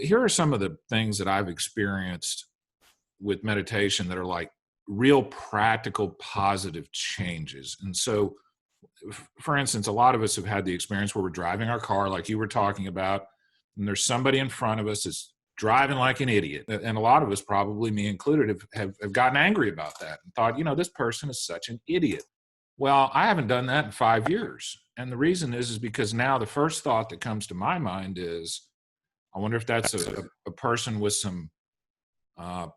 here are some of the things that I've experienced with meditation that are like real practical positive changes. And so, for instance, a lot of us have had the experience where we're driving our car, like you were talking about, and there's somebody in front of us that's driving like an idiot. And a lot of us, probably me included, have gotten angry about that and thought, this person is such an idiot. Well, I haven't done that in 5 years. And the reason is because now the first thought that comes to my mind is, I wonder if that's a person with some,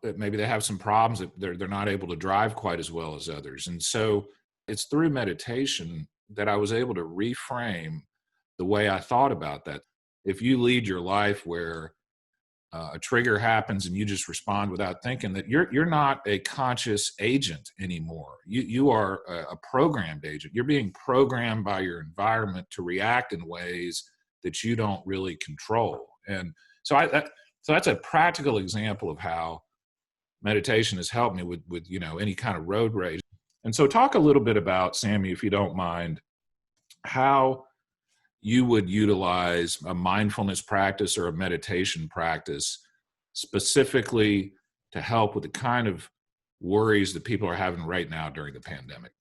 maybe they have some problems that they're not able to drive quite as well as others. And so it's through meditation that I was able to reframe the way I thought about that. If you lead your life where a trigger happens and you just respond without thinking, that you're not a conscious agent anymore. You are a programmed agent. You're being programmed by your environment to react in ways that you don't really control. And so that's a practical example of how meditation has helped me with any kind of road rage. And so talk a little bit about, Samy, if you don't mind, how you would utilize a mindfulness practice or a meditation practice specifically to help with the kind of worries that people are having right now during the pandemic.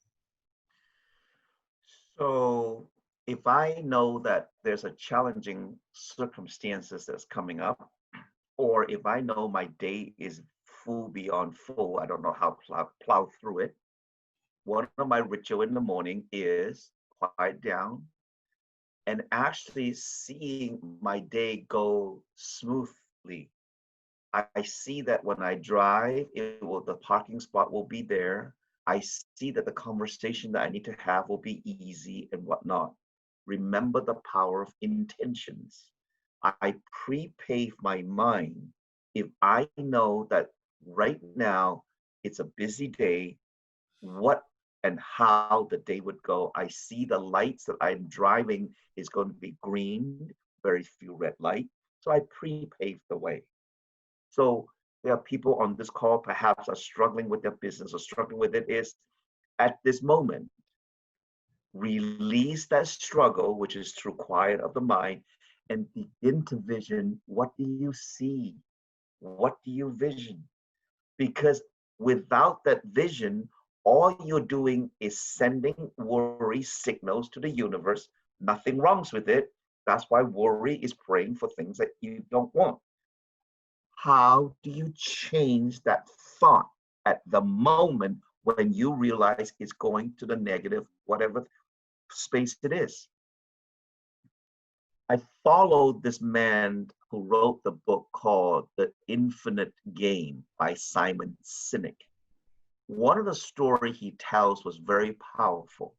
So if I know that there's a challenging circumstances that's coming up, or if I know my day is full beyond full, I don't know how plow through it. One of my ritual in the morning is quiet down and actually seeing my day go smoothly. I see that when I drive, the parking spot will be there. I see that the conversation that I need to have will be easy and whatnot. Remember the power of intentions. I pre-pave my mind. If I know that right now it's a busy day, what and how the day would go. I see the lights that I'm driving is going to be green, very few red light. So I pre-pave the way. So there are people on this call perhaps are struggling with their business or struggling with it is at this moment, release that struggle, which is through quiet of the mind, and begin to vision, what do you see? What do you vision? Because without that vision, all you're doing is sending worry signals to the universe. Nothing wrong with it. That's why worry is praying for things that you don't want. How do you change that thought at the moment when you realize it's going to the negative, whatever space it is? I followed this man who wrote the book called The Infinite Game by Simon Sinek. One of the stories he tells was very powerful.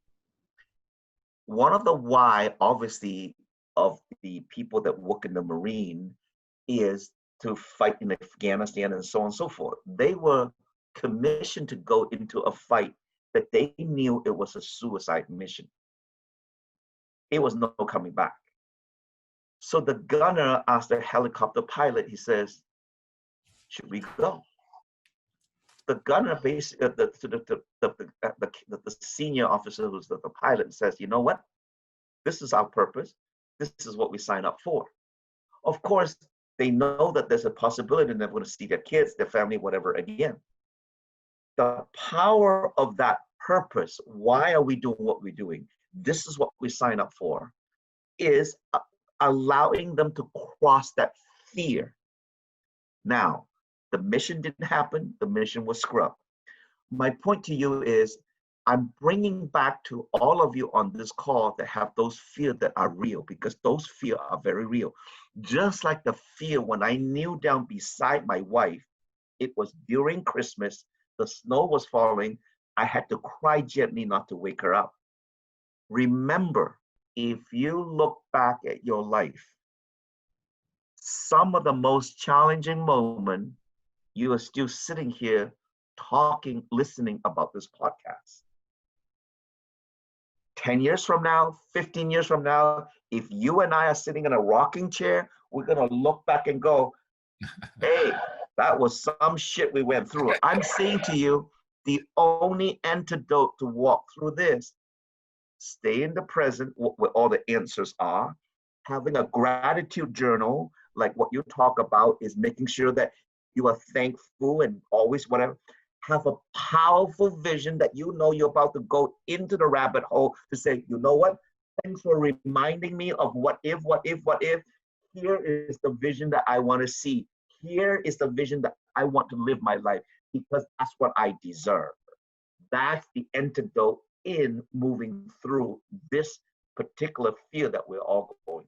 One of the why, obviously, of the people that work in the Marine is to fight in Afghanistan and so on and so forth. They were commissioned to go into a fight that they knew it was a suicide mission. It was no coming back. So the gunner asked the helicopter pilot, he says, should we go? The gunner, basically, the senior officer who's the pilot says, you know what? This is our purpose. This is what we sign up for. Of course, they know that there's a possibility they're going to see their kids, their family, whatever again. The power of that purpose, why are we doing what we're doing? This is what we sign up for, is allowing them to cross that fear. Now, the mission didn't happen. The mission was scrubbed. My point to you is, I'm bringing back to all of you on this call that have those fears that are real, because those fears are very real. Just like the fear when I kneel down beside my wife, it was during Christmas, the snow was falling, I had to cry gently not to wake her up. Remember, if you look back at your life, some of the most challenging moments, you are still sitting here talking, listening about this podcast. 10 years from now, 15 years from now, if you and I are sitting in a rocking chair, we're going to look back and go, hey, that was some shit we went through. I'm saying to you, the only antidote to walk through this, stay in the present where all the answers are, having a gratitude journal, like what you talk about is making sure that you are thankful and always whatever. Have a powerful vision that you know you're about to go into the rabbit hole to say, you know what? Thanks for reminding me of what if, what if, what if. Here is the vision that I want to see. Here is the vision that I want to live my life because that's what I deserve. That's the antidote in moving through this particular field that we're all going